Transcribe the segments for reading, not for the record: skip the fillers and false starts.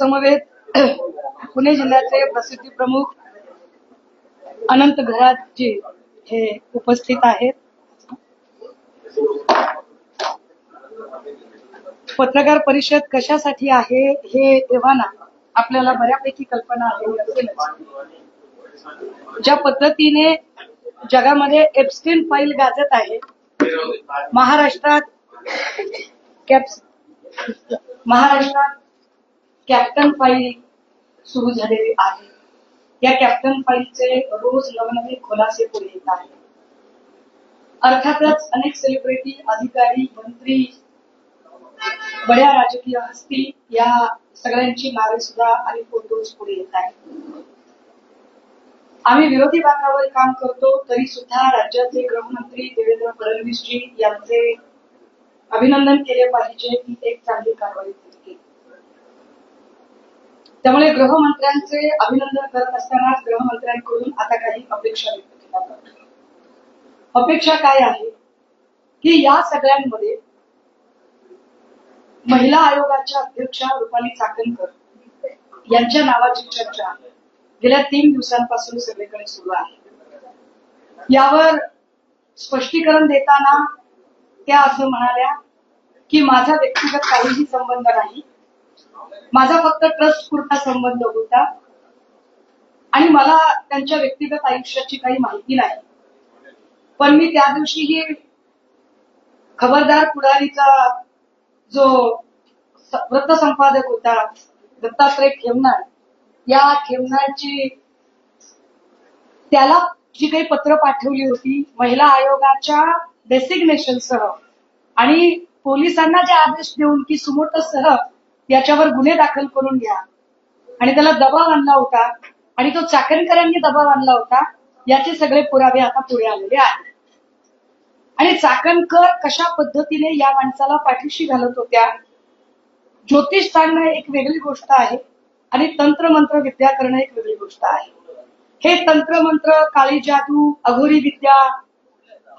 समवेत पुणे जिल्ह्याचे प्रसिद्धी प्रमुख अनंत घराजी हे उपस्थित आहेत. पत्रकार परिषद कशासाठी आहे हे तेव्हा आपल्याला बऱ्यापैकी कल्पना आहे असेलच. ज्या पद्धतीने जगामध्ये एप्स्टीन फाईल गाजत आहे, महाराष्ट्रात कॅप्टन फाईल सुरू झालेली आहे. या कॅप्टन फाईलचे रोज नवनवे खुलासे पुढे येत आहेत. अर्थातच अनेक सेलिब्रिटी, अधिकारी, मंत्री, बड्या राजकीय हस्ती या सगळ्यांची नावे सुद्धा आणि फोटोज पुढे येत आहेत. आम्ही विरोधी बाकावर काम करतो तरी सुद्धा राज्याचे गृहमंत्री देवेंद्र फडणवीसजी यांचे अभिनंदन केले पाहिजे की एक चांगली कारवाई केली. त्यामुळे गृहमंत्र्यांचे अभिनंदन करत असताना गृहमंत्र्यांकडून आता काही अपेक्षा व्यक्त केल्या जातात. अपेक्षा काय आहे की या सगळ्यांमध्ये महिला आयोगाच्या अध्यक्षा रुपाली चाकणकर यांच्या नावाची चर्चा गेल्या 3 दिवसांपासून सगळीकडे सुरू आहे. यावर स्पष्टीकरण देताना त्या असं म्हणाल्या की माझा व्यक्तिगत काहीही संबंध नाही, माझा फक्त ट्रस्ट पुरता संबंध होता आणि मला त्यांच्या व्यक्तिगत आयुष्याची काही माहिती नाही. पण मी त्या दिवशीही खबरदार पुढारीचा जो वृत्तसंपादक होता दत्तात्रय खेमनार, या खेमनारची त्याला जी काही पत्र पाठवली होती महिला आयोगाच्या डेसिग्नेशन सह आणि पोलिसांना जे आदेश देऊन की सुमोटोसह याच्यावर गुन्हे दाखल करून घ्या आणि त्याला दबाव आणला होता आणि तो चाकणकरांनी दबाव आणला होता, याचे सगळे पुरावे आता पुढे आलेले आहेत. आणि चाकणकर कशा पद्धतीने या माणसाला पाठीशी घालत होत्या. ज्योतिष सांगणं एक वेगळी गोष्ट आहे आणि तंत्रमंत्र विद्या करणं एक वेगळी गोष्ट आहे. हे तंत्रमंत्र, काळी जादू, अघोरी विद्या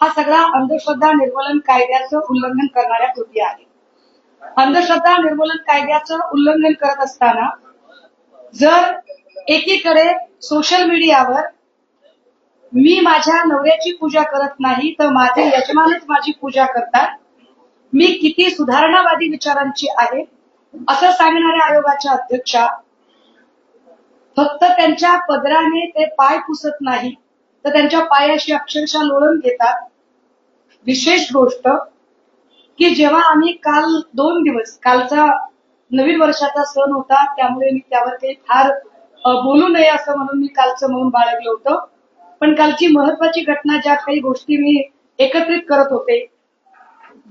हा सगळा अंधश्रद्धा निर्मूलन कायद्याचं उल्लंघन करणाऱ्या कृती आहे. अंधश्रद्धा निर्मूलन कायद्याचं उल्लंघन करत असताना जर एकीकडे सोशल मीडियावर मी माझ्या नवऱ्याची पूजा करत नाही तर माझे यजमानच माझी पूजा करतात, मी किती सुधारणावादी विचारांची आहे असं सांगणाऱ्या आयोगाच्या अध्यक्षा फक्त त्यांच्या पदराने ते पाय पुसत नाही तर त्यांच्या पायाशी अक्षरशः लोळण घेतात. विशेष गोष्ट की जेव्हा आम्ही काल 2 दिवस, कालचा नवीन वर्षाचा सण होता त्यामुळे मी त्यावर काही फार बोलू नये असं म्हणून मी कालचं मौन बाळगलं होतं. पण कालची महत्वाची घटना, ज्या काही गोष्टी मी एकत्रित करत होते,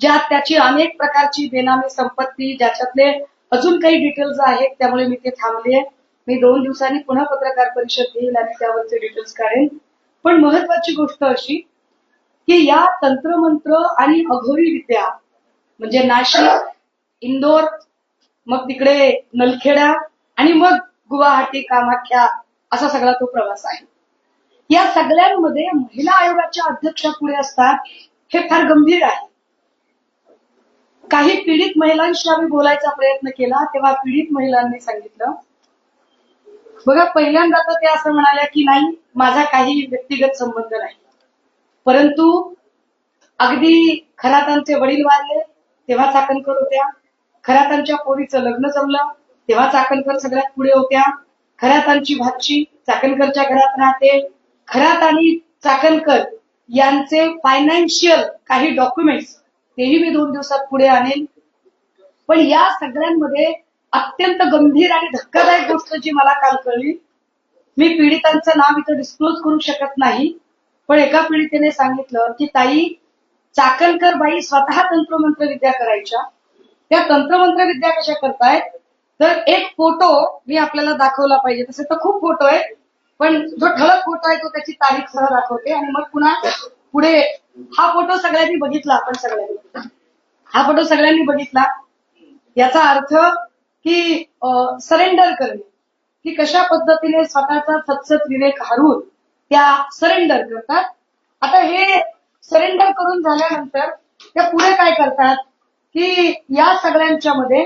ज्यात त्याची अनेक प्रकारची बेनामी संपत्ती, ज्याच्यातले अजून काही डिटेल्स आहेत, त्यामुळे मी ते थांबले. मी 2 दिवसांनी पुन्हा पत्रकार परिषद घेईल आणि त्यावरचे डिटेल्स काढेन. पण महत्वाची गोष्ट अशी की या तंत्रमंत्र आणि अघोरी विद्या म्हणजे नाशिक, इंदोर, मग तिकडे नलखेडा आणि मग गुवाहाटी, कामाख्या असा सगळा तो प्रवास आहे. या सगळ्यांमध्ये महिला आयोगाच्या अध्यक्षा पुढे असतात हे फार गंभीर आहे. काही पीडित महिलांशी आम्ही बोलायचा प्रयत्न केला तेव्हा पीडित महिलांनी सांगितलं, बघा पहिल्यांदा तर ते असं म्हणाल्या की नाही माझा काही व्यक्तिगत संबंध नाही, परंतु अगदी खरातांचे वडील वारले तेव्हा चाकणकर होत्या, खरातांच्या पोरीचं लग्न जमलं तेव्हा चाकणकर सगळ्यात पुढे होत्या, खरातांची भाची चाकणकरच्या घरात राहते, खरात आणि चाकणकर यांचे फायनान्शियल काही डॉक्युमेंट्स तेही मी 2 दिवसात पुढे आणेन. पण या सगळ्यांमध्ये अत्यंत गंभीर आणि धक्कादायक गोष्ट जी मला काल कळली, मी पीडितांचं नाव इथं डिस्क्लोज करू शकत नाही, पण एका पीडितेने सांगितलं की ताई चाकणकर बाई स्वतः तंत्रमंत्र विद्या करायच्या. त्या तंत्रमंत्र विद्या कशा करतायत तर एक फोटो मी आपल्याला दाखवला पाहिजे, तसे तर खूप फोटो आहेत पण जो ठळक फोटो आहे तो त्याची तारीख सह दाखवते आणि मग पुन्हा पुढे हा फोटो सगळ्यांनी बघितला. आपण सगळ्यांनी हा फोटो सगळ्यांनी बघितला. याचा अर्थ की सरेंडर करणे, की कशा पद्धतीने स्वतःचा सत्सत विवेक हरवून त्या सरेंडर करतात. आता हे सरेंडर करून झाल्यानंतर त्या पुढे काय करतात की या सगळ्यांच्या मध्ये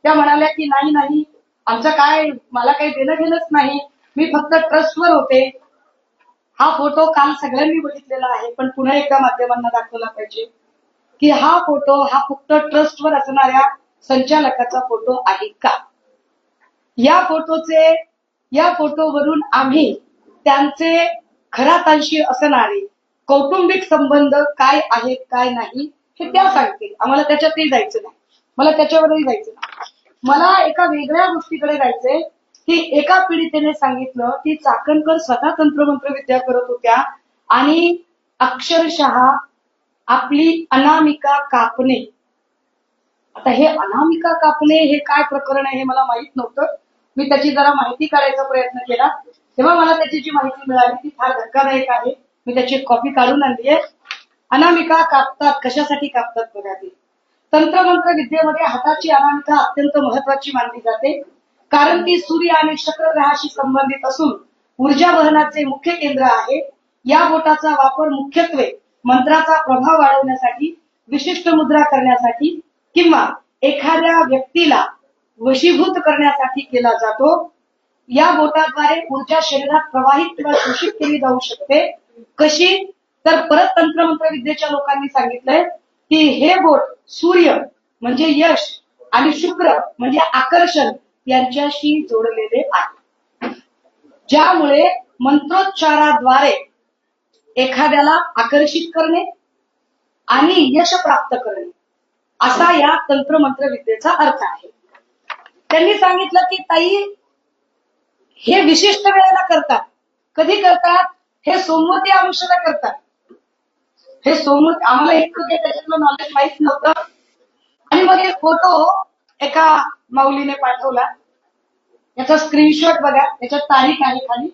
त्या म्हणाल्या की नाही आमचं काय, मला काही देणं घेणंच नाही, मी फक्त ट्रस्टवर होते. हा फोटो काल सगळ्यांनी बघितलेला आहे, पण पुन्हा एकदा माध्यमांना दाखवला पाहिजे की हा फोटो हा फक्त ट्रस्टवर असणाऱ्या संचालकाचा फोटो आहे का. या फोटोवरून आम्ही त्यांचे खरातांशी असणारे कौटुंबिक संबंध काय आहेत काय नाही हे त्या सांगतील. आम्हाला त्याच्यातही जायचं नाही, मला त्याच्यावरही जायचं नाही. मला एका वेगळ्या गोष्टीकडे जायचंय की एका पीडितेने सांगितलं की चाकणकर स्वतः तंत्रमंत्र विद्या करत होत्या आणि अक्षरशः आपली अनामिका कापणे. आता हे अनामिका कापणे हे काय प्रकरण आहे हे मला माहित नव्हतं. मी त्याची जरा माहिती काढायचा प्रयत्न केला, तेव्हा मला त्याची जी माहिती मिळाली ती फार धक्कादायक आहे. मी त्याची एक कॉपी काढून आणली आहे. अनामिका कापतात, कशासाठी कापतात बघा ते. तंत्रमंत्र विद्येमध्ये हाताची अनामिका अत्यंत महत्वाची मानली जाते, कारण ती सूर्य आणि शुक्र ग्रहाशी संबंधित असून ऊर्जा वहनाचे मुख्य केंद्र आहे. या बोटाचा वापर मुख्यत्वे मंत्राचा प्रभाव वाढवण्यासाठी, विशिष्ट मुद्रा करण्यासाठी किंवा एखाद्या व्यक्तीला वशीभूत करण्यासाठी केला जातो. या बोटाद्वारे ऊर्जा शरीरात प्रवाहित किंवा शोषित केली जाऊ शकते. कशी तर परत तंत्रमंत्र विद्येच्या लोकांनी सांगितलंय की हे बोट सूर्य म्हणजे यश आणि शुक्र म्हणजे आकर्षण यांच्याशी जोडलेले आहे, ज्यामुळे मंत्रोच्चाराद्वारे एखाद्याला आकर्षित करणे आणि यश प्राप्त करणे असा या तंत्रमंत्र विद्येचा अर्थ आहे. त्यांनी सांगितलं की ताई हे विशिष्ट वेळेला करतात. कधी करतात? हे सोमवती अमावस्येला करतात. हे सोमवती, आम्हाला इतकं त्याच्यातलं नॉलेज माहित नव्हतं. आणि मग एक फोटो एका माऊलीने पाठवला, याचा स्क्रीनशॉट बघा, याच्यात तारीख आहे खाली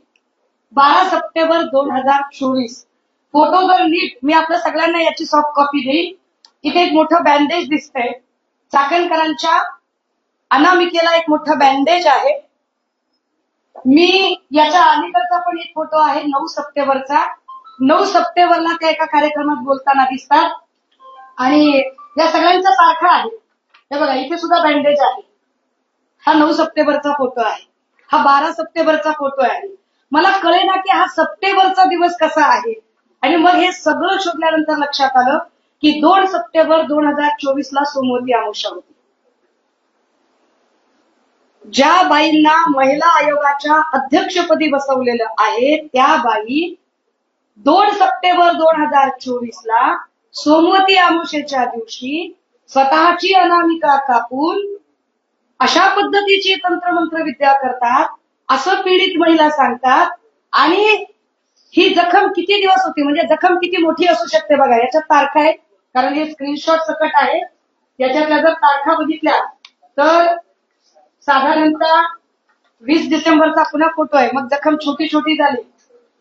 12 सप्टेंबर 2024. फोटो जर नीट, मी आपल्या सगळ्यांना याची सॉफ्ट कॉपी देईन. इथे एक मोठं बँडेज दिसतंय, चाकणकरांच्या अनामिकेला एक मोठं बँडेज आहे. मी याच्या अलीकडचा पण एक फोटो आहे 9 सप्टेंबरचा. 9 सप्टेंबरला त्या एका कार्यक्रमात बोलताना दिसतात आणि या सगळ्यांचा सारखा आहे. हे बघा, इथे सुद्धा बँडेज आहे. हा 9 सप्टेंबरचा फोटो आहे, हा 12 सप्टेंबरचा फोटो आहे. मला कळेना की हा सप्टेंबरचा दिवस कसा आहे. आणि मग हे सगळं शोधल्यानंतर लक्षात आलं की 2 सप्टेंबर 2024 ला सोमवती अमावस्या होती. ज्या बाईंना महिला आयोगाच्या अध्यक्षपदी बसवलेलं आहे त्या बाई 2 सप्टेंबर 2024 ला सोमवती अमावस्येच्या दिवशी स्वतःची अनामिका कापून अशा पद्धतीची तंत्रमंत्र विद्या करतात असं पीडित महिला सांगतात. आणि ही जखम किती दिवस होती, म्हणजे जखम किती मोठी असू शकते बघा. याच्यात तारखा आहेत, कारण हे स्क्रीनशॉट सकट आहे. याच्यातल्या जर तारखा बघितल्या तर साधारणतः 20 डिसेंबरचा पुन्हा फोटो आहे. मग जखम छोटी छोटी झाली.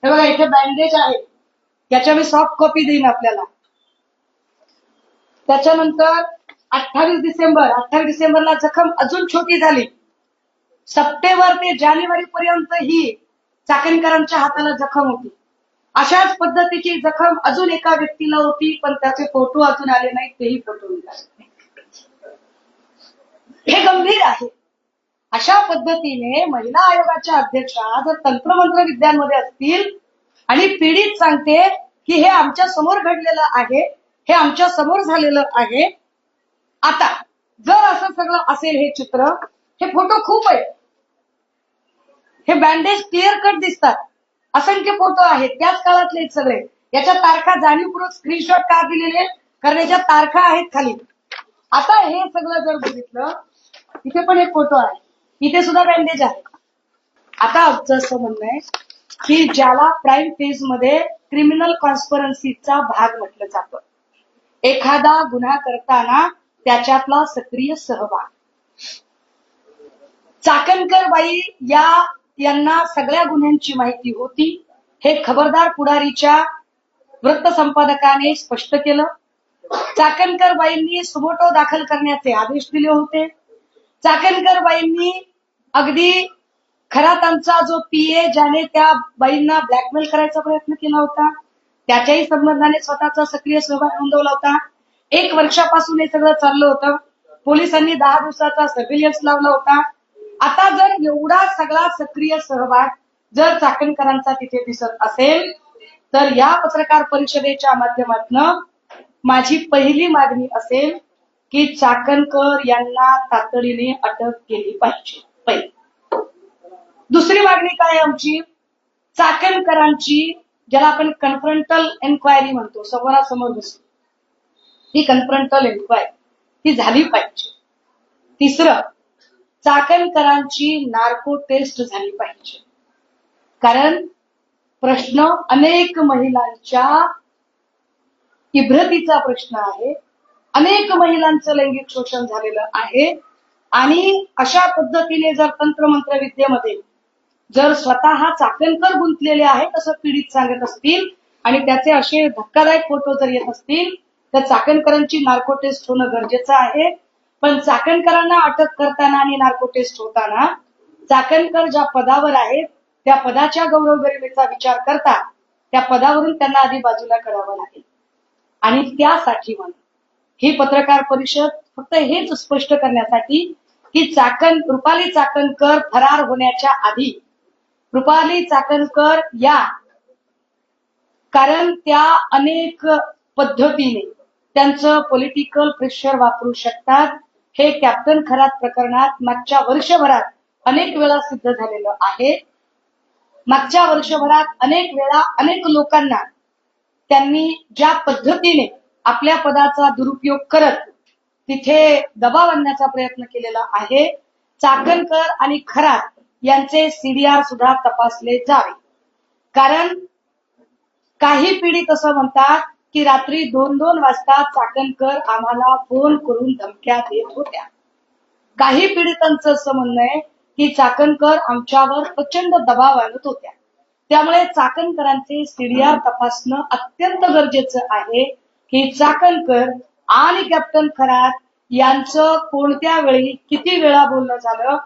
हे बघा, इथे बँडेज आहे, याच्या मी सॉफ्ट कॉपी देईन आपल्याला. त्याच्यानंतर 28 डिसेंबरला जखम अजून छोटी झाली. सप्टेंबर ते जानेवारी पर्यंत ही चाकणकरांच्या हाताला जखम होती. अशाच पद्धतीची जखम अजून एका व्यक्तीला होती, पण त्याचे फोटो अजून आले नाहीत, तेही फोटो निघाले. हे गंभीर आहे. अशा पद्धतीने महिला आयोगाच्या अध्यक्षा जर तंत्रमंत्र विद्यांमध्ये असतील आणि पीडित सांगते की हे आमच्या समोर घडलेलं आहे, हे आमच्या समोर झालेलं आहे. आता जर असं सगळं असेल, हे चित्र, हे फोटो खूप आहेत, हे बँडेज क्लिअर कट दिसतात, असंख्य फोटो आहेत, त्याच काळातले सगळे. याच्या तारखा जाणीवपूर्वक स्क्रीनशॉट का दिलेले, कारण याच्या तारखा आहेत खाली. आता हे सगळं जर बघितलं, इथे पण एक फोटो आहे, इथे सुद्धा बँडेज आहे. आता आमचं असं म्हणणं आहे की ज्याला प्राईम फेज मध्ये क्रिमिनल कॉन्स्पिरन्सीचा भाग म्हटलं जातं, एखादा गुन्हा करताना त्याच्यातला सक्रिय सहभाग. चाकणकर बाई यांना सगळ्या गुन्ह्यांची माहिती होती. हे खबरदार पुढारीच्या वृत्तसंपादकाने स्पष्ट केलं. चाकणकर बाईंनी सुमोटो दाखल करण्याचे आदेश दिले होते. चाकणकर बाईंनी अगदी खरातांचा जो पीए ज्याने त्या बाईंना ब्लॅकमेल करायचा प्रयत्न केला होता, त्याच्याही संबंधाने स्वतःचा सक्रिय सहभाग नोंदवला होता. 1 वर्षापासून हे सगळं चाललं होतं. पोलिसांनी 10 दिवसाचा सर्व्हिलन्स लावला होता. आता जर एवढा सगळा सक्रिय सहभाग जर चाकणकरांचा तिथे दिसत असेल तर या पत्रकार परिषदेच्या माध्यमातून माझी पहिली मागणी असेल की चाकणकर यांना तातडीने अटक केली पाहिजे. पहिली. दुसरी मागणी काय आमची, चाकणकरांची ज्याला आपण कन्फ्रंटल एन्क्वायरी म्हणतो, समोरासमोर बसून ही कन्फ्रंटल एन्क्वायरी ही झाली पाहिजे. तिसरं, चाकणकरांची नार्को टेस्ट झाली पाहिजे. कारण प्रश्न अनेक महिलांच्या इब्रतीचा प्रश्न आहे. अनेक महिलांचं लैंगिक शोषण झालेलं आहे आणि अशा पद्धतीने जर तंत्रमंत्र विद्येमध्ये जर स्वतः चाकणकर गुंतलेले आहेत असं पीडित सांगत असतील आणि त्याचे असे धक्कादायक फोटो जर येत असतील तर चाकणकरांची नार्को टेस्ट होणं गरजेचं आहे. पण चाकणकरांना अटक करताना आणि नार्को टेस्ट होताना चाकणकर ज्या पदावर आहेत त्या पदाच्या गौरव गरिमेचा विचार करता त्या पदावरून त्यांना आधी बाजूला करावं लागेल. आणि त्यासाठी म्हणून ही पत्रकार परिषद फक्त हेच स्पष्ट करण्यासाठी की रुपाली चाकणकर फरार होण्याच्या आधी रुपाली चाकणकर या कारण त्या अनेक पद्धतीने त्यांचं पॉलिटिकल प्रेशर वापरू शकतात. हे कॅप्टन खरात प्रकरणात मागच्या वर्षभरात अनेक वेळा सिद्ध झालेलं आहे. मागच्या वर्षभरात अनेक वेळा अनेक लोकांना त्यांनी ज्या पद्धतीने आपल्या पदाचा दुरुपयोग करत तिथे दबाव आणण्याचा प्रयत्न केलेला आहे. चाकणकर आणि खरात यांचे सीडीआर सुद्धा तपासले जावे. कारण काही पीडित असं म्हणतात की रात्री 2-2 वाजता चाकणकर आम्हाला फोन करून धमक्या देत होत्या. काही पीडितांचं असं म्हणणं आहे की चाकणकर आमच्यावर प्रचंड दबाव आणत होत्या. त्यामुळे चाकणकरांचे सीडीआर तपासणं अत्यंत गरजेचं आहे की चाकणकर आणि कॅप्टन खरात यांचं कोणत्या वेळी किती वेळा बोलणं झालं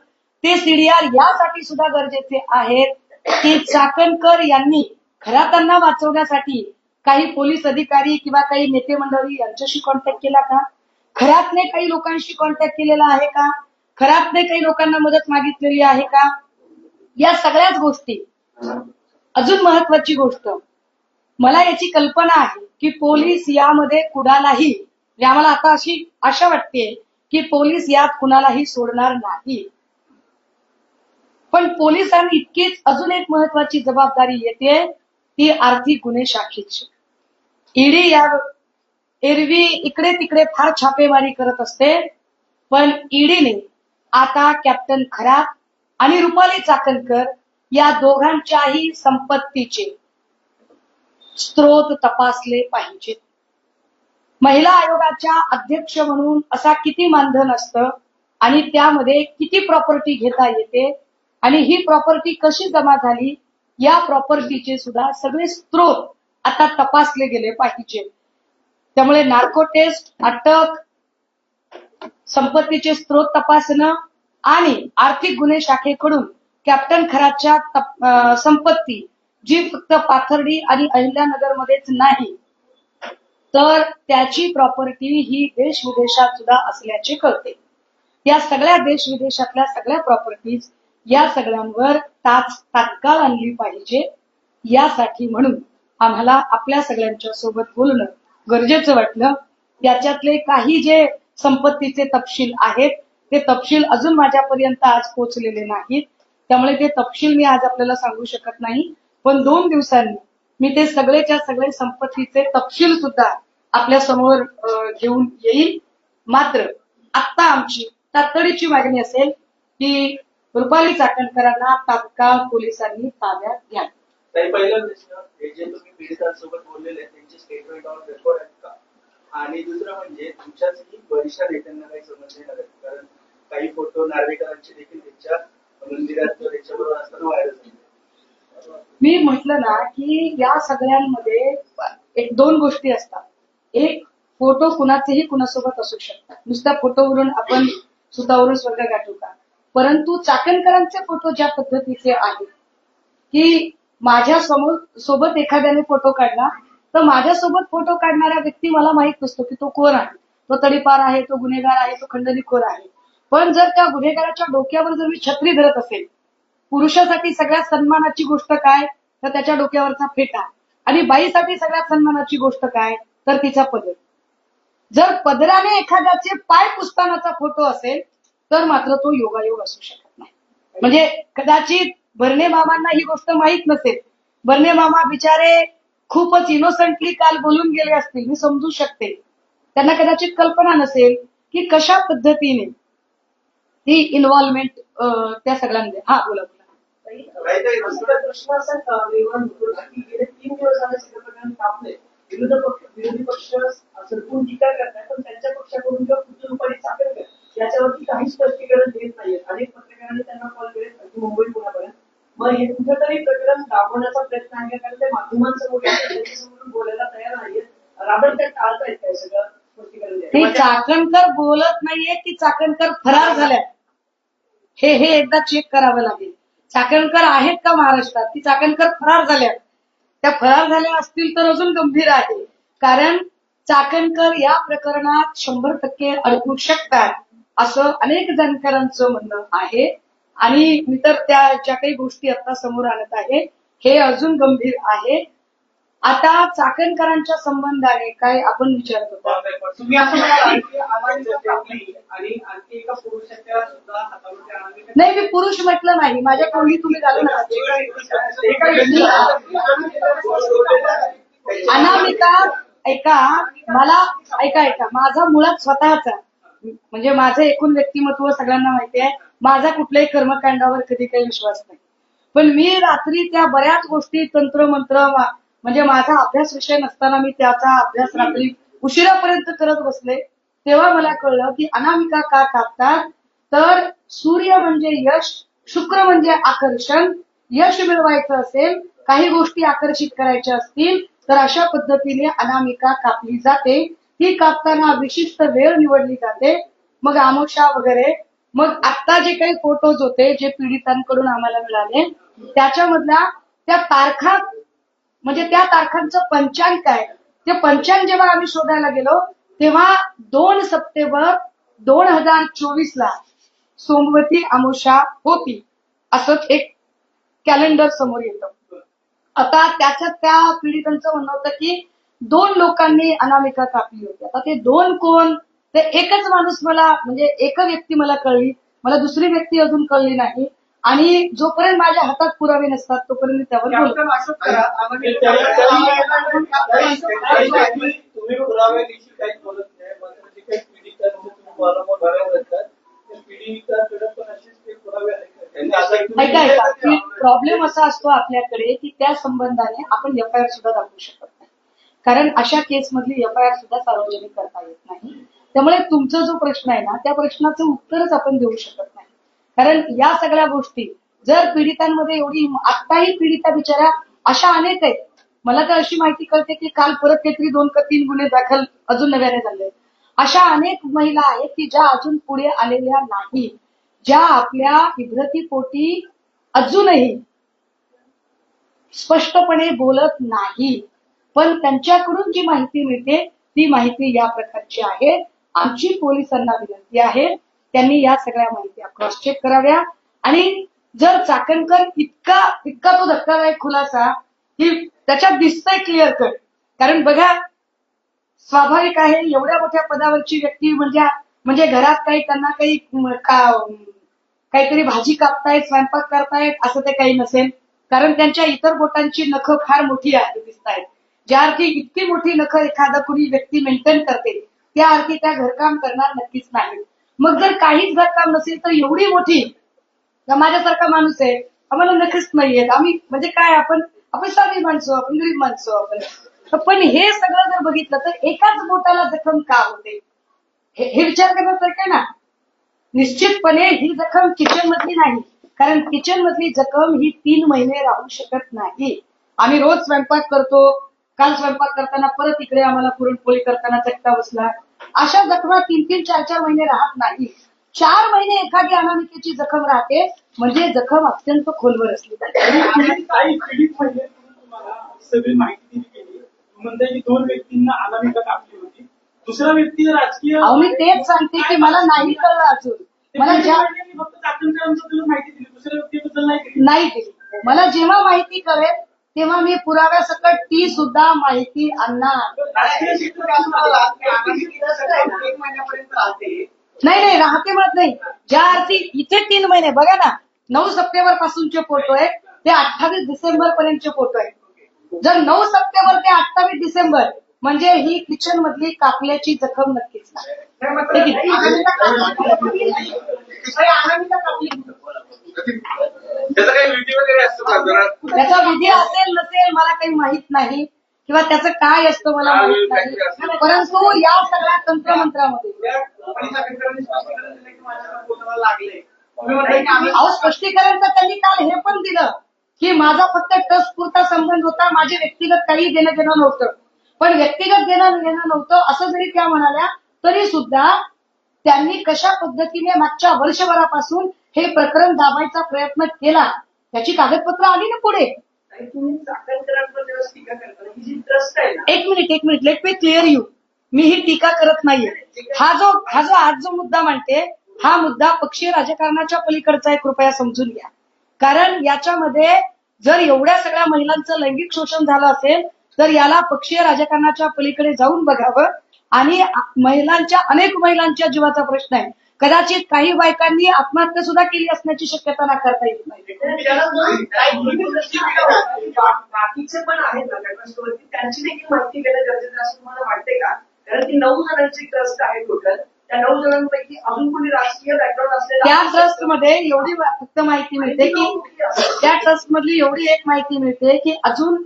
ते सीडीआर यासाठी सुद्धा गरजेचे आहेत की चाकणकर यांनी खरातांना वाचवण्यासाठी काही पोलीस अधिकारी किंवा काही नेते मंडळी यांच्याशी कॉन्टॅक्ट केला का, खरातने काही लोकांशी कॉन्टॅक्ट केलेला आहे का, खरातने काही लोकांना मदत मागितलेली आहे का. या सगळ्याच गोष्टी. अजून महत्वाची गोष्ट, मला याची कल्पना आहे की पोलीस यामध्ये कुणालाही आम्हाला आता अशी आशा वाटते की पोलीस यात कुणालाही सोडणार नाही. पण पोलिसांनी इतकीच अजून एक महत्वाची जबाबदारी येते ती आर्थिक गुन्हे शाखेची. ईडी या एरवी इकडे तिकडे फार छापेमारी करत असते पण ईडीने आता कॅप्टन खरात आणि रुपाली चाकणकर या दोघांच्याही संपत्तीचे स्त्रोत तपासले पाहिजेत. महिला आयोगाच्या अध्यक्ष म्हणून असा किती मानधन असतं आणि त्यामध्ये किती प्रॉपर्टी घेता येते आणि ही प्रॉपर्टी कशी जमा झाली या प्रॉपर्टीचे सुद्धा सगळे स्त्रोत आता तपासले गेले पाहिजे. त्यामुळे नार्को टेस्ट, अटक, संपत्तीचे स्त्रोत तपासणं आणि आर्थिक गुन्हे शाखेकडून कॅप्टन खरातच्या संपत्ती जी फक्त पाथर्डी आणि अहिल्यानगरमध्येच नाही तर त्याची प्रॉपर्टी ही देश विदेशात सुद्धा असल्याचे कळते. या सगळ्या देश विदेशातल्या सगळ्या प्रॉपर्टीज या सगळ्यांवर तात्काळ आणली पाहिजे. यासाठी म्हणून आम्हाला आपल्या सगळ्यांच्या सोबत बोलणं गरजेचं वाटलं. त्याच्यातले काही जे संपत्तीचे तपशील आहेत ते तपशील अजून माझ्यापर्यंत आज पोहोचलेले नाहीत. त्यामुळे ते तपशील मी आज आपल्याला सांगू शकत नाही. पण 2 दिवसांनी मी ते सगळेच्या सगळे संपत्तीचे तपशील सुद्धा आपल्या समोर घेऊन येईल. मात्र आता आमची तातडीची मागणी असेल की रुपाली चाकणकरांना तात्काळ पोलिसांनी ताब्यात घ्या. पहिला प्रश्न, हे जे तुम्ही पीडितांसोबत बोललेले त्यांचे स्टेटमेंट ऑन रेकॉर्ड आहेत का, आणि दुसरं म्हणजे तुमच्यासाठी वरिष्ठ नेत्यांना काही समज येणार आहे कारण काही फोटो नार्वेकरांचे देखील त्यांच्या मंदिरात त्याच्याबरोबर असताना व्हायरल झाले. मी म्हटलं ना की या सगळ्यांमध्ये 1-2 गोष्टी असतात. एक, फोटो कुणाचेही कुणासोबत असू शकतात. नुसत्या फोटोवरून आपण सुतावरून स्वर्ग गाठू का. परंतु चाकणकरांचे फोटो ज्या पद्धतीचे आहेत की माझ्या सोबत एखाद्याने फोटो काढला तर माझ्यासोबत फोटो काढणाऱ्या व्यक्ती मला माहित नसतो की तो कोण आहे, तो तडीपार आहे, तो गुन्हेगार आहे, तो खंडणीखोर आहे. पण जर त्या गुन्हेगाराच्या डोक्यावर जर मी छत्री धरत असेल, पुरुषासाठी सगळ्यात सन्मानाची गोष्ट काय, तर त्याच्या डोक्यावरचा फेटा, आणि बाईसाठी सगळ्यात सन्मानाची गोष्ट काय, तर तिचा पदर. जर पदराने एखाद्याचे पाय पुसतानाचा फोटो असेल तर मात्र तो योगायोग असू शकत नाही. म्हणजे कदाचित बर्ने मामांना ही गोष्ट माहीत नसेल. बर्ने मामा बिचारे खूपच इनोसंटली काल बोलून गेले असतील, मी समजू शकते. त्यांना कदाचित कल्पना नसेल की कशा पद्धतीने ती इन्व्हॉल्वमेंट त्या सगळ्यांमध्ये. हा बोला बोला. प्रश्न असा निर्माण होतो ना की गेले 3 दिवस झाले सगळं प्रकरण तापले. विरोधी पक्ष सरकून टीका करतात, पण त्यांच्या पक्षाकडून किंवा कुटुंबाने चाकरकर याच्यावरती काही स्पष्टीकरण देत नाहीये. अनेक पत्रकारांनी त्यांना कॉल केले, मुंबई पुण्यापर्यंत. मग हे कुठेतरी प्रकरण दाबवण्याचा प्रयत्न आहे, कारण ते माध्यमांसमोर त्यांच्यासमोर बोलायला तयार नाहीये. राबडत्या टाळतायत काय सगळं स्पष्टीकरण द्यायला. ते चाकणकर बोलत नाहीये की चाकणकर फरार झाल्या, हे एकदा चेक करावं लागेल. चाकणकर आहेत का महाराष्ट्रात, की चाकणकर फरार झाल्या? त्या फरार झाल्या असतील तर अजून गंभीर आहे, कारण चाकणकर या प्रकरणात 100% अडकू शकतात असं अनेक जाणकारांचं म्हणणं आहे. आणि मी तर त्या ज्या काही गोष्टी आता समोर आणत आहे हे अजून गंभीर आहे. आता चाकणकरांच्या संबंधाने काय आपण विचारत होता, तुम्ही असं म्हणाल की अनामिका कापली आणि आणखी एका पुरुषाच्या सुद्धा हातावरती अनामिका. नाही, मी पुरुष म्हटलं नाही, माझ्या तोंडी तुम्ही घालू नका. अनामिका ऐका, मला ऐका, माझा मुळात स्वतःचा म्हणजे माझं एकूण व्यक्तिमत्व सगळ्यांना माहिती आहे. माझा कुठल्याही कर्मकांडावर कधी काही विश्वास नाही. पण मी रात्री त्या बऱ्याच गोष्टी तंत्रमंत्र म्हणजे माझा अभ्यास विषय नसताना मी त्याचा अभ्यास रात्री उशिरापर्यंत करत बसले. तेव्हा मला कळलं की अनामिका का कापतात, तर सूर्य म्हणजे यश, शुक्र म्हणजे आकर्षण. यश मिळवायचं असेल, काही गोष्टी आकर्षित करायच्या असतील तर अशा पद्धतीने अनामिका कापली जाते. ती कापताना विशिष्ट वेळ निवडली जाते. मग आमोशा वगैरे. मग आता जे काही फोटोज होते जे पीडितांकडून आम्हाला मिळाले त्याच्यामधल्या त्या तारखा, म्हणजे त्या तारखांचं पंचांग काय, ते पंचांग जेव्हा आम्ही शोधायला गेलो तेव्हा 2 सप्टेंबर 2024 सोमवती अमावस्या होती असंच एक कॅलेंडर समोर येतं. आता त्याच्यात त्या पीडितांचं म्हणणं होतं की 2 लोकांनी अनामिका कापली होती. आता ते 2 कोण, ते एकच माणूस मला, म्हणजे एक व्यक्ती मला कळली, मला दुसरी व्यक्ती अजून कळली नाही. आणि जोपर्यंत माझ्या हातात पुरावे नसतात तोपर्यंत त्यावर बोलतो. तुम्ही पुराव्याविषयी काहीच बोलत नाही, मात्र जे काही पीडित तुम्हाला पीडितांकडे पण असेच पुरावे ऐका, प्रॉब्लेम असा असतो आपल्याकडे की त्या संबंधाने आपण एफआयआर सुद्धा दाखवू शकत नाही, कारण अशा केस मधली एफआयआर सुद्धा सार्वजनिक करता येत नाही. त्यामुळे तुमचा जो प्रश्न आहे ना त्या प्रश्नाचं उत्तरच आपण देऊ शकत नाही. कारण या सगळ्या गोष्टी जर पीडितांमध्ये एवढी, आत्ताही पीडिता बिचारा अशा अनेक आहेत. मला तर अशी माहिती कळते की काल परत काहीतरी 2 का 3 गुन्हे दाखल अजून नव्याने झाले. अशा अनेक महिला आहेत की ज्या अजून पुढे आलेल्या नाही, ज्या आपल्या इब्रतीपोटी अजूनही स्पष्टपणे बोलत नाही, पण त्यांच्याकडून जी माहिती मिळते ती माहिती या प्रकारची आहे. आमची पोलिसांना विनंती आहे त्यांनी या सगळ्या माहिती क्रॉस चेक कराव्या. आणि जर चाकणकर इतका तो धक्कादायक खुलासा की त्याच्यात दिसतंय क्लिअर कट, कारण बघा स्वाभाविक आहे एवढ्या मोठ्या पदावरची व्यक्ती म्हणजे घरात काही त्यांना काही काहीतरी भाजी कापतायत, स्वयंपाक करतायत असं ते काही नसेल, कारण त्यांच्या इतर बोटांची नखं फार मोठी आहे दिसतायत. ज्या अर्थी इतकी मोठी नखं एखादा कुणी व्यक्ती मेंटेन करते त्या अर्थी त्या घरकाम करणार नक्कीच नाही. मग जर काहीच घरकाम नसेल तर एवढी मोठी, माझ्यासारखा माणूस आहे, आम्हाला नखच नाहीयेत, आम्ही म्हणजे काय, आपण साधी माणसं, आपण गरीब माणसं आपण. पण हे सगळं जर बघितलं तर एकाच बोटाला जखम का होते हे विचार करण्यासारखं ना. निश्चितपणे ही जखम किचन मधली नाही, कारण किचन मधली जखम ही 3 महिने राहू शकत नाही. आम्ही रोज स्वयंपाक करतो, काल स्वयंपाक करताना परत इकडे आम्हाला पुरणपोळी करताना चटका बसला. अशा जखमा 3-3, 4-4 महिने राहत नाही. 4 महिने एखादी अनामिकेची जखम राहते म्हणजे जखम अत्यंत खोलवर असली पाहिजे. काही पीडित महिलेकडून तुम्हाला सगळी माहिती दिली गेली, म्हणते की 2 व्यक्तींना अनामिका कापली होती, दुसरा व्यक्ती राजकीय. मी तेच सांगते की मला नाही कळलं अजून. मला ज्या फक्त चाकणकरांबद्दल माहिती दिली, दुसऱ्या व्यक्तीबद्दल नाही दिली. नाही दिली. मला जेव्हा माहिती कळेल तेव्हा मी पुराव्यासकट ती सुद्धा माहिती आणणार. राष्ट्रीय शिक्षणाला एक महिन्यापर्यंत राहते. नाही राहते म्हणत नाही. ज्या अर्थी इथे 3 महिने बघा ना, 9 सप्टेंबर पासूनचे फोटो आहेत ते 28 डिसेंबर पर्यंतचे फोटो आहेत. जर 9 सप्टेंबर ते 28 डिसेंबर म्हणजे ही किचन मधली कापल्याची जखम नक्कीच नाही. त्याचा काही विधी वगैरे असतो का जरा? त्याचा विधी असेल नसेल मला काही माहित नाही किंवा त्याचं काय असतं मला माहित नाही. परंतु या सगळ्या तंत्रमंत्रामध्ये लागले. अहो स्पष्टीकरण तर त्यांनी काल हे पण दिलं की माझा फक्त ट्रस्ट पुरता संबंध होता, माझे व्यक्तिगत काही देणं घेणं नव्हतं. पण व्यक्तिगत देणं घेणं नव्हतं असं जरी त्या म्हणाल्या तरी सुद्धा त्यांनी कशा पद्धतीने मागच्या वर्षभरापासून हे प्रकरण दाबायचा प्रयत्न केला त्याची कागदपत्र आली ना पुढे. तुम्ही चाकणकरांवर जेव्हा टीका करता ही जी ट्रस्ट आहे ना, एक minute let me clear you. मी ही टीका करत नाहीये. हा जो आज जो मुद्दा मांडते हा मुद्दा पक्षीय राजकारणाच्या पलीकडचा आहे, कृपया समजून घ्या. कारण याच्यामध्ये जर एवढ्या सगळ्या महिलांचं लैंगिक शोषण झालं असेल तर याला पक्षीय राजकारणाच्या पलीकडे जाऊन बघावं. आणि अनेक महिलांच्या जीवाचा प्रश्न आहे. कदाचित काही बायकांनी आत्महत्या सुद्धा केली असण्याची शक्यता नाकारता येत नाही. बाकीचे पण आहेत ना ट्रस्टवरती, त्यांची देखील माहिती घेणं गरजेचं असं तुम्हाला वाटते का? कारण ती 9 जणांची ट्रस्ट आहे टोटल. त्या 9 जणांपैकी अजून कोणी राजकीय बॅकग्राऊंड असलेला त्या ट्रस्टमध्ये एवढी फक्त माहिती मिळते की त्या ट्रस्ट मधली एवढी एक माहिती मिळते की अजून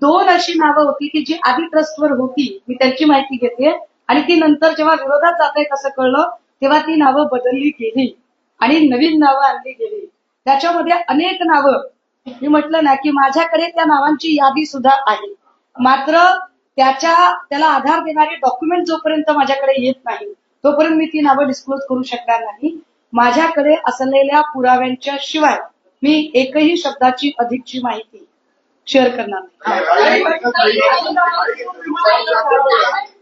2 अशी नावं होती की जी आधी ट्रस्टवर होती. मी त्यांची माहिती घेते आणि ती नंतर जेव्हा विरोधात जात आहेत असं कळलं तेव्हा ती नावं बदलली गेली आणि नवीन नावं आणली गेली. त्याच्यामध्ये अनेक नावं मी म्हटलं ना की माझ्याकडे त्या नावांची यादी सुद्धा आहे. मात्र त्याला आधार देणारे डॉक्युमेंट जोपर्यंत माझ्याकडे येत नाही तोपर्यंत मी ती नावं डिस्क्लोज करू शकणार नाही. माझ्याकडे असलेल्या पुराव्यांच्या शिवाय मी एकही शब्दाची अधिकची माहिती शेअर करणार नाही.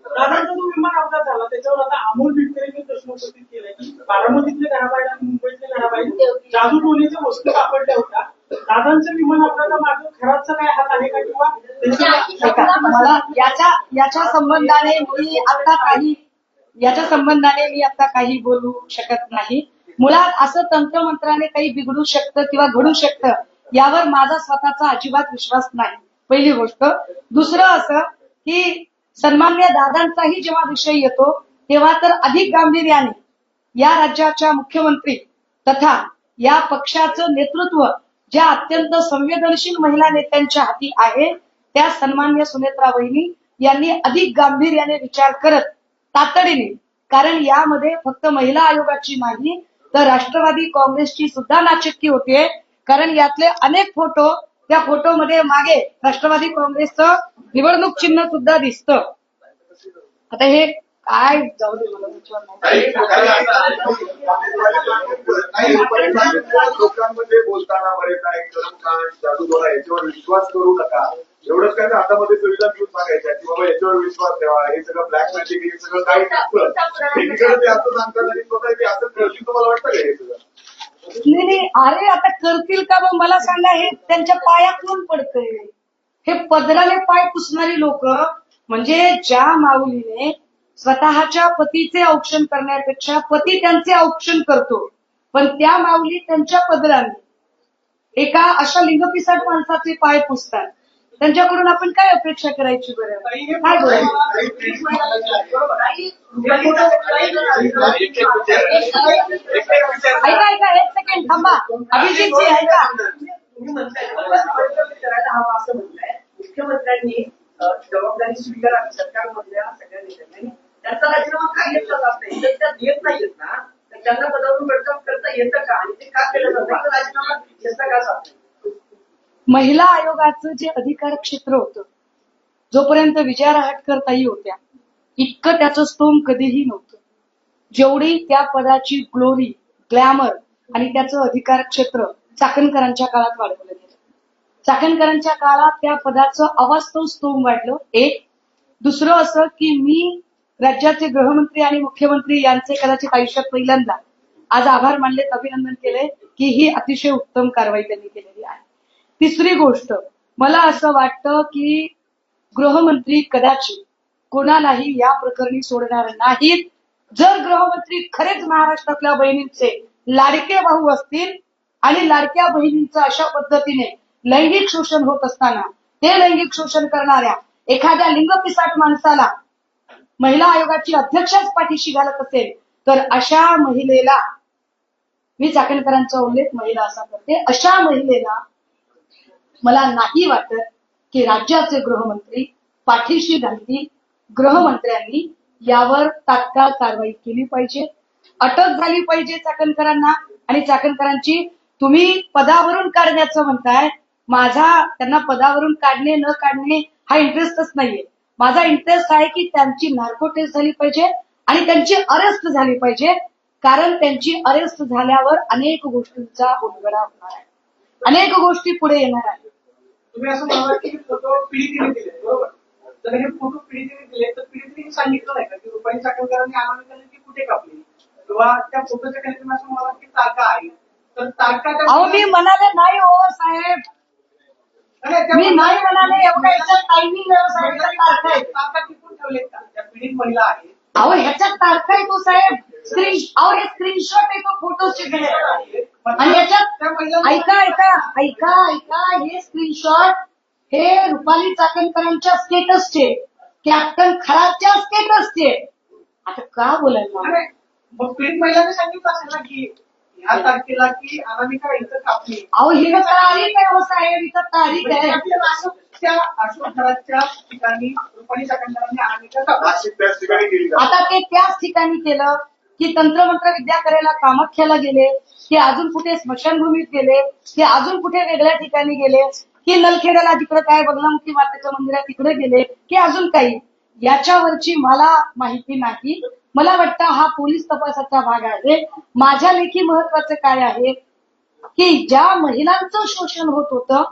दादांचा जो विमान अपघात झाला त्याच्यावर आता अमोल बिटकरेंनी प्रश्न उपस्थित केलाय की बारामतीतले घराबाहेर आणि मुंबईतले घराबाहेर जादू टोणीच्या वस्तू सापडल्या होत्या. दादांच्या विमान अपघातामागे खराबचा काय हात आहे का किंवा मला याच्या संबंधाने मी आता काही बोलू शकत नाही. मुळात असं तंत्रमंत्राने काही बिघडू शकतं किंवा घडू शकतं यावर माझा स्वतःचा अजिबात विश्वास नाही, पहिली गोष्ट. दुसरं असं की सन्मान्य दादांचाही जेव्हा विषय येतो तेव्हा तर अधिक गांभीर्याने या राज्याच्या मुख्यमंत्री तथा या पक्षाचं नेतृत्व ज्या अत्यंत संवेदनशील महिला नेत्यांच्या हाती आहे त्या सन्मान्य सुनेत्रा वहिनी यांनी अधिक गांभीर्याने विचार करत तातडीने, कारण यामध्ये फक्त महिला आयोगाची नाही तर राष्ट्रवादी काँग्रेसची सुद्धा नाचक्की होते. कारण यातले अनेक फोटो त्या फोटोमध्ये मागे राष्ट्रवादी काँग्रेसचं निवडणूक चिन्ह सुद्धा दिसतं. आता हे काय जाऊ दे मला लोकांमध्ये बोलताना जादू बोला याच्यावर विश्वास करू नका एवढंच काय हातामध्ये सुविधा घेऊन सांगायच्या की बाबा याच्यावर विश्वास ठेवा, हे सगळं ब्लॅक मॅजिक हे सगळं काही नसतं. एकीकडे ते असं सांगतात आणि स्वतः ते असं करतील. तुम्हाला वाटतं का हे सगळं? नाही अरे आता करतील का? मग मला सांगा, हे त्यांच्या पायातून पडतंय. हे पदराने पाय पुसणारी लोक म्हणजे ज्या माऊलीने स्वतःच्या पतीचे औक्षण करण्यापेक्षा पती त्यांचे औक्षण करतो पण त्या माऊली त्यांच्या पदराने एका अशा लिंगपिसाट माणसाचे पाय पुसतात. त्यांच्याकडून आपण काय अपेक्षा करायची बरं? काय ऐका 1 सेकंड थांबा. अभिजितजी ऐका, तुम्ही म्हणताय करायला हवा असं म्हणताय. मुख्यमंत्र्यांनी जबाबदारी स्वीकारावी सरकारमधल्या सगळ्या नेत्यांनी. त्यांचा राजीनामा का घेतला जात नाही? जर त्या देत नाहीयेत ना तर त्यांना पदावरून बडतर्फ करता येतं का? आणि ते का केलं जात नाही? राजीनामा घेतला का जात नाही? महिला आयोगाचं जे अधिकार क्षेत्र होतं जोपर्यंत विजया रहाटकर ताई होत्या इतकं त्याचं स्तोम कधीही नव्हतं जेवढी त्या पदाची ग्लोरी, ग्लॅमर आणि त्याचं अधिकार क्षेत्र चाकणकरांच्या काळात वाढवलं गेलं. चाकणकरांच्या काळात त्या पदाचं अवास्तव स्तोम वाढलं. एक. दुसरं असं की मी राज्याचे गृहमंत्री आणि मुख्यमंत्री यांचे कदाचित आयुष्यात पहिल्यांदा आज आभार मानले, अभिनंदन केले की ही अतिशय उत्तम कारवाई त्यांनी केलेली आहे. तिसरी गोष्ट, मला असं वाटतं की गृहमंत्री कदाचित कोणालाही या प्रकरणी सोडणार नाहीत. जर गृहमंत्री खरेच महाराष्ट्रातल्या बहिणींचे लाडके भाऊ असतील आणि लाडक्या बहिणींचं अशा पद्धतीने लैंगिक शोषण होत असताना ते लैंगिक शोषण करणाऱ्या एखाद्या लिंगपिसाट माणसाला महिला आयोगाची अध्यक्षच पाठीशी घालत असेल तर अशा महिलेला, मी चाकणकरांचा उल्लेख महिला असा करते, अशा महिलेला मला नाही वाटत की राज्याचे गृहमंत्री पाठीशी घालतील. गृहमंत्र्यांनी यावर तात्काळ कारवाई केली पाहिजे, अटक झाली पाहिजे चाकणकरांना. आणि चाकणकरांची तुम्ही पदावरून काढण्याचं म्हणताय, माझा त्यांना पदावरून काढणे न काढणे हा इंटरेस्टच नाहीये. माझा इंटरेस्ट आहे की त्यांची नार्को टेस्ट झाली पाहिजे आणि त्यांची अरेस्ट झाली पाहिजे, कारण त्यांची अरेस्ट झाल्यावर अनेक गोष्टींचा उलगडा होणार आहे, अनेक गोष्टी पुढे येणार आहेत. तुम्ही असं म्हणाला की फोटो पीडितेने दिले, बरोबर? जर हे फोटो पीडितेने दिले तर पीडितेने सांगितलं नाही का की रुपाली चाकणकरांनी अनामिकाने ती कुठे कापली, किंवा त्या फोटोच्या खाली तुम्ही असं म्हणाला की तारखा आहे, तर तारखा अहो मी म्हणाले नाही हो साहेब, मी नाही म्हणाले. एवढा याच्यात टायमिंग आहे साहेब, तारखा आहे. तारखा टिपून ठेवलेत का? त्या पीडित महिला आहेत. अहो ह्याच्यात तारखा आहे तो साहेब, अहो हे स्क्रीनशॉट आहे तो फोटोचे आणि याच्यात ऐका ऐका ऐका ऐका हे स्क्रीनशॉट हे रुपाली चाकणकरांच्या स्टेटसचे, कॅप्टन खराच्या स्टेटसचे. आता का बोलायला? अरे मग पीडित महिलाने सांगितलं असेल ना की ह्या तारखेला की अनामिका इथं कापली. अहो ही तारीख आहे हो साहेब, इथं तारीख आहे. त्या अशोक घराच्या ठिकाणी रुपाली चाकणकरांनी अनामिका कापली. नाशिक त्याच ठिकाणी गेली का? आता ते त्याच ठिकाणी केलं की तंत्रमंत्र विद्या करायला कामाख्याला गेले, की अजून कुठे स्मशानभूमीत गेले, की अजून कुठे वेगळ्या ठिकाणी गेले, की नलखेड्याला तिकडे काय बगलामुखी मातेचं मंदिर आहे तिकडे गेले, की अजून काही. याच्यावरची मला माहिती नाही. मला वाटतं हा पोलीस तपासाचा भाग आहे. माझ्या लेखी महत्वाचं काय आहे की ज्या महिलांचं शोषण होत होतं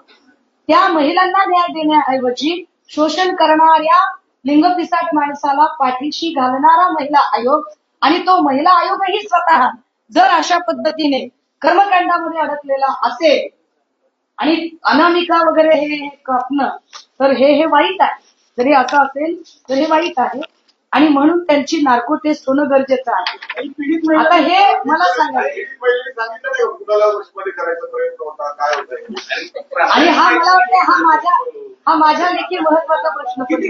त्या महिलांना न्याय देण्याऐवजी शोषण करणाऱ्या लिंगपिसाट माणसाला पाठीशी घालणारा महिला आयोग, आणि तो महिला आयोगही स्वतः जर अशा पद्धतीने कर्मकांडामध्ये अडकलेला असेल आणि अनामिका वगैरे हे कापणं, तर हे वाईट आहे. जरी असं असेल तर हे वाईट आहे आणि म्हणून त्यांची नार्को टेस्ट होणं गरजेचं आहे. आता हे मला सांगा, पहिले सांगितलं नाही कुणाला वशमध्ये करायचा प्रयत्न होता, काय होतंय? आणि हा मला वाटतं हा माझ्या लेखी महत्वाचा प्रश्न पडतो.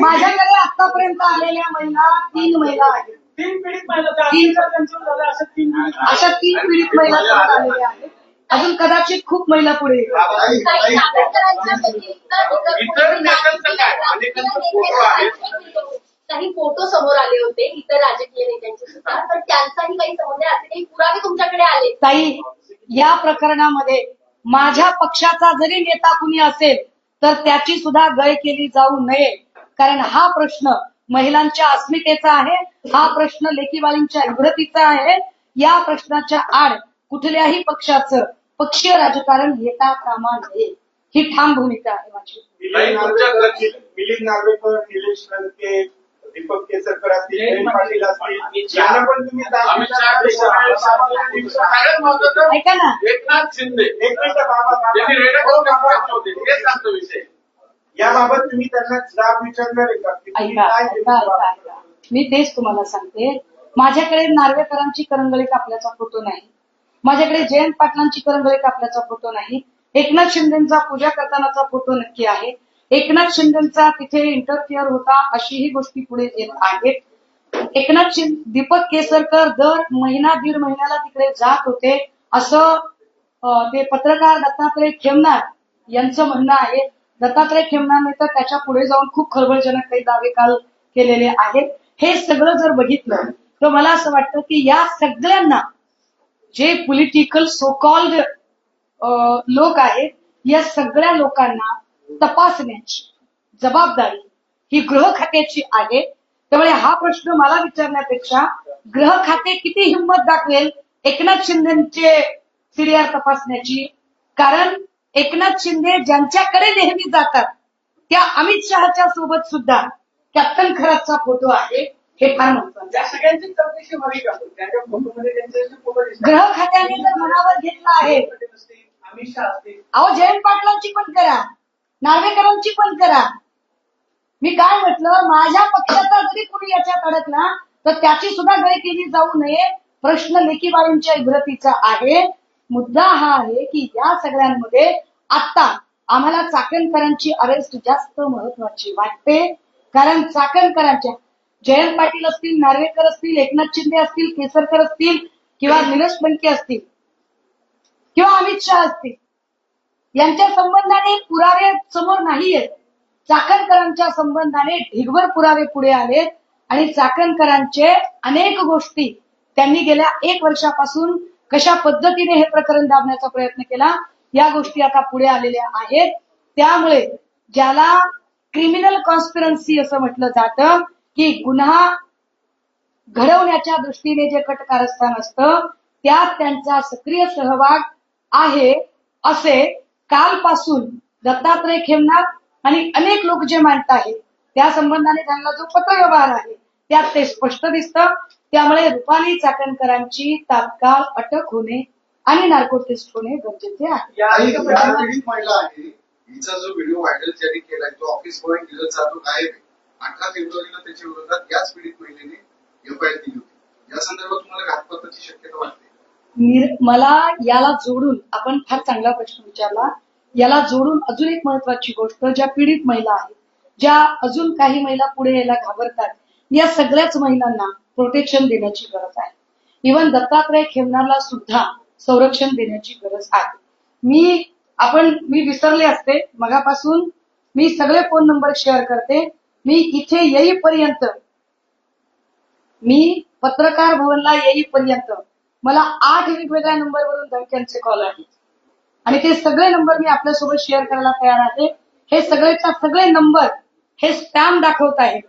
माझ्याकडे आतापर्यंत आलेल्या महिला 3 महिला आहेत. 3 पीडित महिला त्यांचं झालं असं 3 अशा 3 पीडित महिला आलेल्या आहेत. अजून कदाचित खूप महिला पुढे येतील. काही फोटो समोर आले होते इतर राजकीय नेत्यांचे सुद्धा, तर त्यांचाही काही संबंध आहे, असे काही पुरावे तुमच्याकडे आले? ताई, या प्रकरणामध्ये माझ्या पक्षाचा जरी नेता कुणी असेल तर त्याची सुद्धा गय केली जाऊ नये, कारण हा प्रश्न महिलांच्या अस्मितेचा आहे, हा प्रश्न लेकीबाळींच्या इब्रतीचा आहे. या प्रश्नाच्या आड कुठल्याही पक्षाचं पक्षीय राजकारण येता कामा नये, ही ठाम भूमिका आहे माझी. मिलिंद नार्वेकर, निलेश लंके, दीपक केसरकर असतील, जयंत पाटील असतील, यांना पण तुम्ही ऐका ना, एकनाथ शिंदे एक मिनिट बाबा, त्यांनी रेडा होते हे सांगतो विषय. याबाबत तुम्ही त्यांना जाब विचारणार आहे का की तुम्ही ऐका काय ऐका ऐका ऐका, मी तेच तुम्हाला सांगते. माझ्याकडे नार्वेकरांची करंगळी कापल्याचा फोटो नाही, माझ्याकडे जयंत पाटलांची करंगळी कापल्याचा फोटो नाही. एकनाथ शिंदेचा पूजा करतानाचा फोटो नक्की आहे. एकनाथ शिंदेचा तिथे इंटरफिअर होता अशीही गोष्टी पुढे येत आहेत. एकनाथ शिंदे, दीपक केसरकर दर महिना 1.5 महिन्याला तिकडे जात होते असं ते पत्रकार दत्तात्रय खेमनार यांचं म्हणणं आहे. दत्तात्रय खेमनारने तर त्याच्या पुढे जाऊन खूप खळबळजनक काही दावे काल केलेले आहेत. हे सगळं जर बघितलं तर मला असं वाटतं की या सगळ्यांना, जे पॉलिटिकल सो कॉल्ड लोक आहेत, या सगळ्या लोकांना तपासण्याची जबाबदारी ही गृह खात्याची आहे. त्यामुळे हा प्रश्न मला विचारण्यापेक्षा गृह खाते किती हिंमत दाखवेल एकनाथ शिंदेचे सीडीआर तपासण्याची, कारण एकनाथ शिंदे ज्यांच्याकडे नेहमी जातात त्या अमित शहाच्या सोबत सुद्धा कॅप्टन खरातचा फोटो आहे. हे फार महत्वाचं. त्या सगळ्यांची चौकशी व्हावी का त्याच्या फोटोमध्ये त्यांचे फोटो दिसतात. गृह खात्याने जर मनावर घेतलं आहे, अमित शहा असतील अहो जयंत पाटलांची पण करा, नार्वेकरांची पण करा. मी काय म्हटलं, माझ्या पक्षाचा जरी कुणी याच्यात अडकला तर त्याची सुद्धा गय केली जाऊ नये. प्रश्न लेकीबाळींच्या इब्रतीचा आहे. मुद्दा हा आहे की या सगळ्यांमध्ये आता आम्हाला चाकणकरांची अरेस्ट जास्त महत्वाची वाटते. कारण चाकणकरांच्या जयंत पाटील असतील, नार्वेकर असतील, एकनाथ शिंदे असतील, केसरकर असतील किंवा निलेश लंके असतील किंवा अमित शहा असतील, यांच्या संबंधाने पुरावे समोर नाहीये. चाकणकरांच्या संबंधाने ढिगभर पुरावे पुढे आलेत आणि चाकणकरांचे अनेक गोष्टी त्यांनी गेल्या 1 वर्षापासून कशा पद्धतीने हे प्रकरण दाबण्याचा प्रयत्न केला, या गोष्टी आता पुढे आलेल्या आहेत. त्यामुळे ज्याला क्रिमिनल कॉन्स्पिरन्सी असं म्हटलं जातं की गुन्हा घडवण्याच्या दृष्टीने जे कट कारस्थान असतं त्यात त्यांचा सक्रिय सहभाग आहे असे कालपासून दत्तात्रय खेमनार आणि अनेक लोक जे मांडत आहेत त्या संबंधाने त्यांना जो पत्रव्यवहार आहे त्यात ते स्पष्ट दिसतं. त्यामुळे रुपाली चाकणकरांची तात्काळ अटक होणे आणि नार्को टेस्ट होणे गरजेचे आहे. आणि ज्या पीडित महिला आहे हिचा जो व्हिडिओ व्हायरल ज्यांनी केलाय तो ऑफिस बॉय दिलं जातो गायब आहे. 18 फेब्रुवारीला त्याच्या विरोधात याच पीडित महिलेने एफआयआर दिली होती. या संदर्भात तुम्हाला घातपाताची शक्यता वाटते? मला याला जोडून, आपण फार चांगला प्रश्न विचारला, याला जोडून अजून एक महत्वाची गोष्ट, ज्या पीडित महिला आहेत, ज्या अजून काही महिला पुढे यायला घाबरतात, या सगळ्याच महिलांना प्रोटेक्शन देण्याची गरज आहे. इव्हन दत्तात्रय खेमनारला सुद्धा संरक्षण देण्याची गरज आहे. मी विसरले असते मगापासून, मी सगळे फोन नंबर शेअर करते. मी इथे येईपर्यंत, मी पत्रकार भवनला येईपर्यंत मला 8 वेगवेगळ्या नंबरवरून धमक्यांचे कॉल आहेत आणि ते सगळे नंबर मी आपल्यासोबत शेअर करायला तयार आहे. हे सगळेच्या सगळे नंबर हे स्पॅम दाखवत आहेत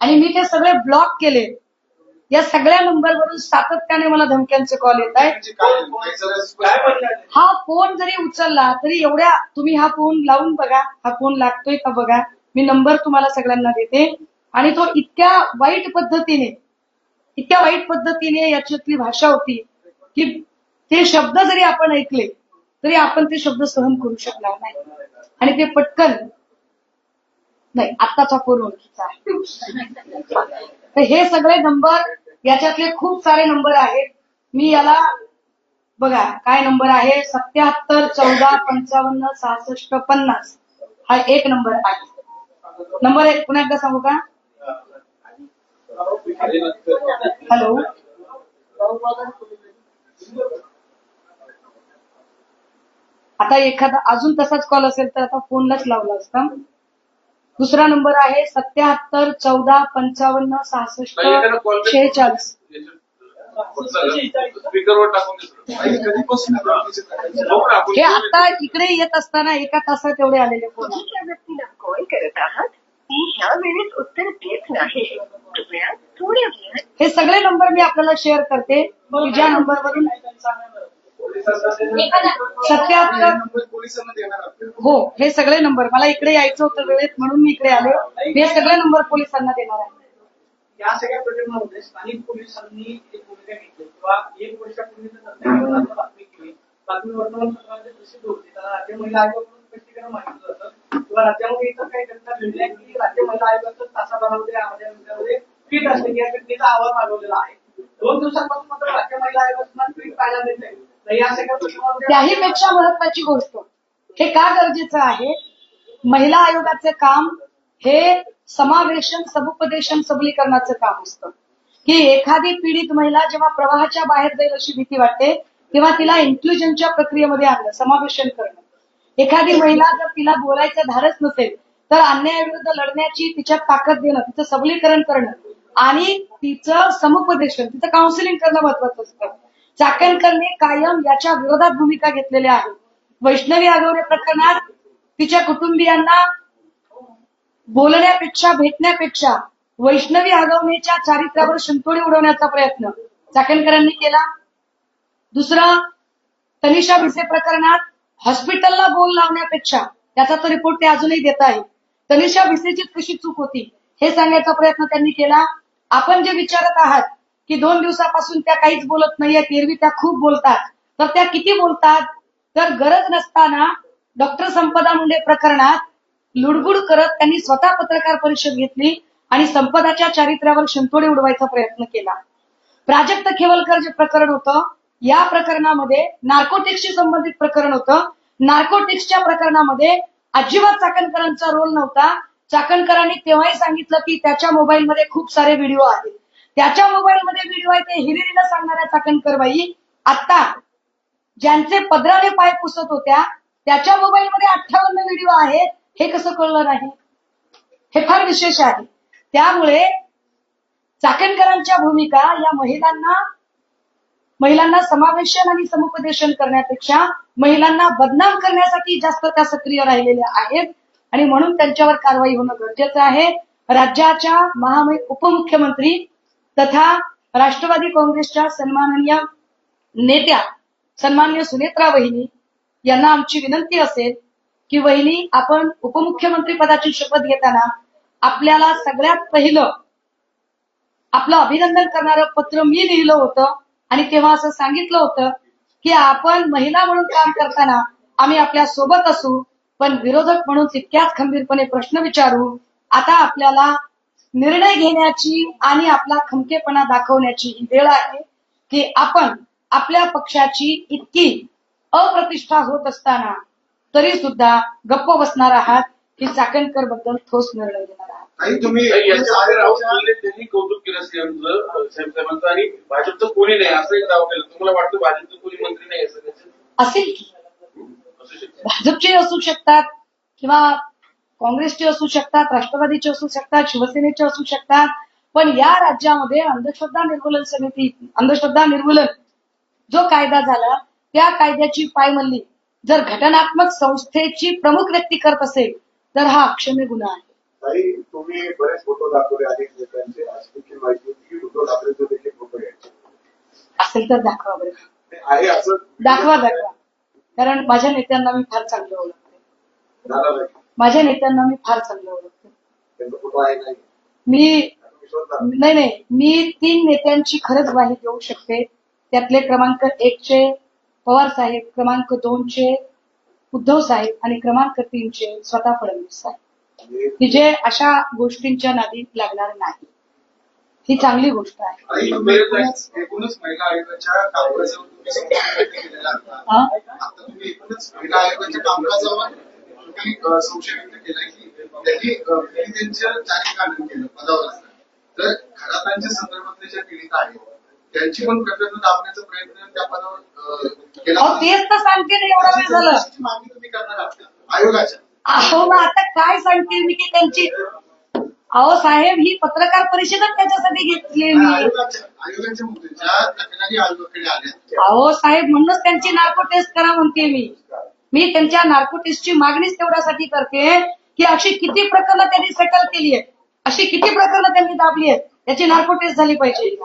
आणि मी ते सगळे ब्लॉक केले. या सगळ्या नंबरवरून सातत्याने मला धमक्यांचे कॉल येत आहेत. काय म्हणतात हा फोन जरी उचलला तरी एवढ्या, तुम्ही हा फोन लावून बघा, हा फोन लागतोय का बघा, मी नंबर तुम्हाला सगळ्यांना देते. आणि तो इतक्या वाईट पद्धतीने याच्यातली भाषा होती की ते शब्द जरी आपण ऐकले तरी आपण ते शब्द सहन करू शकणार नाही. आणि ते पटकन नाही, आत्ताचा फोन ओळखीचा आहे. तर हे सगळे नंबर, याच्यातले खूप सारे नंबर आहेत. मी याला बघा काय नंबर आहे, 77 14 55 66 50 हा एक नंबर आहे. नंबर 1 पुन्हा एकदा सांगू का? हॅलो, आता एखादा अजून तसाच कॉल असेल तर आता फोनलाच लावला असता. दुसरा नंबर आहे 77 14 55 66 46. स्पीकरवर टाकून देतो. कधीपासून हे आता इकडे येत असताना 1 तासात एवढे आलेले फोन. ज्या व्यक्तीला कॉल करत आहात ती ह्या वेळेत उत्तर देत नाही. कृपया थोड्या वेळात हे सगळे नंबर मी आपल्याला शेअर करते की ज्या नंबरवरून 77 पोलिसांना देणार आपल्याला. हो, हे सगळे नंबर, मला इकडे यायचं होतं वेळेत म्हणून मी इकडे आले. मी हे सगळे नंबर पोलिसांना देणार आहे. या सगळ्या प्रकरणामध्ये स्थानिक पोलिसांनी एक भूमिका घेतली किंवा 1 वर्षापूर्वी जर बातमी केली, बातमी वर्तमानपत्रामध्ये प्रसिद्ध होती, त्याला राज्य महिला आयोगाकडून स्पष्टीकरण मागितलं जातं किंवा राज्यामध्ये इतर काही घटना घडल्या की राज्य महिला आयोगाचं तासाभरामध्ये अर्ध्या मिनिटामध्ये ट्विट असते की या घटनेचा अहवाल मागवलेला आहे. 2 दिवसांपासून मात्र राज्य महिला आयोगाचं ट्विट पाहायला मिळतंय. तर या सगळ्या प्रकरणामध्ये त्याहीपेक्षा महत्वाची गोष्ट, हे का गरजेचं आहे, महिला आयोगाचे काम हे समावेशन, समुपदेशन, सबलीकरणाचं काम असतं. की एखादी पीडित महिला जेव्हा प्रवाहाच्या बाहेर जाईल अशी भीती वाटते तेव्हा तिला इन्क्लुजनच्या प्रक्रियेमध्ये आणणं, समावेशन करणं. एखादी महिला जर तिला बोलायचं धाडस नसेल तर अन्यायाविरुद्ध लढण्याची तिच्यात ताकद देणं, तिचं सबलीकरण करणं आणि तिचं समुपदेशन, तिचं काउन्सिलिंग करणं महत्वाचं असतं. चाकणकरने कायम याच्या विरोधात भूमिका घेतलेल्या आहेत. वैष्णवी आगवणे प्रकरणात तिच्या कुटुंबियांना बोलण्यापेक्षा, भेटण्यापेक्षा वैष्णवी आगवणेच्या चारित्र्यावर शिंतोडे उडवण्याचा प्रयत्न चाकणकरांनी केला. दुसरं, तनिषा भिसे प्रकरणात हॉस्पिटलला बोल लावण्यापेक्षा, त्याचा तो रिपोर्ट ते अजूनही देत आहे, तनिषा भिसेचीच कशी चूक होती हे सांगण्याचा प्रयत्न त्यांनी केला. आपण जे विचारत आहात की 2 दिवसापासून त्या काहीच बोलत नाहीयेत, एरवी त्या खूप बोलतात, तर त्या किती बोलतात? तर गरज नसताना डॉक्टर संपदा मुंडे प्रकरणात लुडबुड करत त्यांनी स्वतः पत्रकार परिषद घेतली आणि संपदाच्या चारित्र्यावर शिंतोडे उडवायचा प्रयत्न केला. प्राजक्त खेवलकर जे प्रकरण होतं, या प्रकरणामध्ये नार्कोटिक्सशी संबंधित प्रकरण होतं. नार्कोटिक्सच्या प्रकरणामध्ये अजिबात चाकणकरांचा रोल नव्हता. चाकणकरांनी तेव्हाही सांगितलं की त्याच्या मोबाईलमध्ये खूप सारे व्हिडिओ आहेत. त्याच्या मोबाईलमध्ये व्हिडिओ आहे ते हिरिरीनं सांगणाऱ्या चाकणकरबाई आता ज्यांचे पदराने पाय पुसत होत्या त्याच्या मोबाईलमध्ये 58 व्हिडिओ आहेत, हे कसं कळलं नाही? हे फार विशेष आहे. त्यामुळे चाकणकरांच्या भूमिका या महिलांना समावेशन आणि समुपदेशन करण्यापेक्षा महिलांना बदनाम करण्यासाठी जास्त त्या सक्रिय राहिलेल्या आहेत आणि म्हणून त्यांच्यावर कारवाई होणं गरजेचं आहे. राज्याच्या उपमुख्यमंत्री तथा राष्ट्रवादी काँग्रेसच्या सन्माननीय नेत्या सन्माननीय सुनेत्रा वहिनी यांना आमची विनंती असेल की वहिनी, आपण उपमुख्यमंत्री पदाची शपथ घेताना आपल्याला सगळ्यात पहिलं आपलं अभिनंदन करणारं पत्र मी लिहिलं होतं आणि तेव्हा असं सांगितलं होतं की आपण महिला म्हणून काम करताना आम्ही आपल्या सोबत असू, पण विरोधक म्हणून तितक्याच खंबीरपणे प्रश्न विचारू. आता आपल्याला निर्णय घेण्याची आणि आपला खमकेपणा दाखवण्याची ही वेळ आहे की आपण आपल्या पक्षाची इतकी अप्रतिष्ठा होत असताना तरी सुद्धा गप्प बसणार आहात की चाकणकर बद्दल ठोस निर्णय घेणार आहात. ताई, तुम्ही याच्यामध्ये राहुल बोलले त्यांनी कौतुक केलं साहेबांचं आणि भाजपचं कोणी नाही असं एक दावा केलं. तुम्हाला वाटतं भाजपचं कोणी मंत्री नाही असं त्याचं असेल की असू शकतं? भाजपचे असू शकतात किंवा काँग्रेसचे असू शकतात, राष्ट्रवादीचे असू शकतात, शिवसेनेचे असू शकतात, पण या राज्यामध्ये अंधश्रद्धा निर्मूलन जो कायदा झाला त्या कायद्याची पायमल्ली जर घटनात्मक संस्थेची प्रमुख व्यक्ती करत असेल तर हा अक्षम्य गुन्हा आहे. ताई, तुम्ही बरेच फोटो दाखवले अनेक नेत्यांचे. अशी देखील माहिती होती की उद्धव ठाकरेंचे देखील फोटो घ्यायचे असेल तर दाखवा बरं. आहे असं दाखवा. कारण माझ्या नेत्यांना मी फार चांगलं ओळखते. झालं नाही. माझ्या नेत्यांना मी फार चांगलं ओळखते. त्यांचा फोटो आहे नाही. मी 3 नेत्यांची खरंच ग्वाही देऊ शकते. त्यातले क्रमांक 1 चे पवार साहेब, क्रमांक 2 चे उद्धव साहेब आणि क्रमांक 3 चे स्वतः फडणवीस साहेब, की जे अशा गोष्टींच्या नादी लागणार नाही. ही चांगली गोष्ट आहे. आणि एकूणच महिला आयोगाच्या कामकाजावर तुम्ही संशय व्यक्त केलेला होता. आता तुम्ही एकूणच महिला आयोगाच्या कामकाजावर संशय व्यक्त केला की त्यांनी पीडितांचं चारित्र्य केलं पदावर असताना. तर खरातांच्या संदर्भातले ज्या पीडिता आहेत त्यांची पण प्रकरण दाबण्याचा प्रयत्न त्या पदावर केला. तेच तर सांगते ना, एवढा वेळ झालं. मागणी तुम्ही करणार आहात का आयोगाच्या? मग आता काय सांगते मी की त्यांची साहेब ही पत्रकार परिषदच त्याच्यासाठी घेतली मी. आयोगाच्या मुद्दे ज्या तक्रारी आयोगाकडे आल्या साहेब, म्हणूनच त्यांची नार्को टेस्ट करा म्हणते मी त्यांच्या नार्को टेस्टची मागणीच तेवढ्यासाठी करते की अशी किती प्रकरणं त्यांनी सेटल केली आहेत, अशी किती प्रकरणं त्यांनी दाबली आहेत, याची नार्को टेस्ट झाली पाहिजे.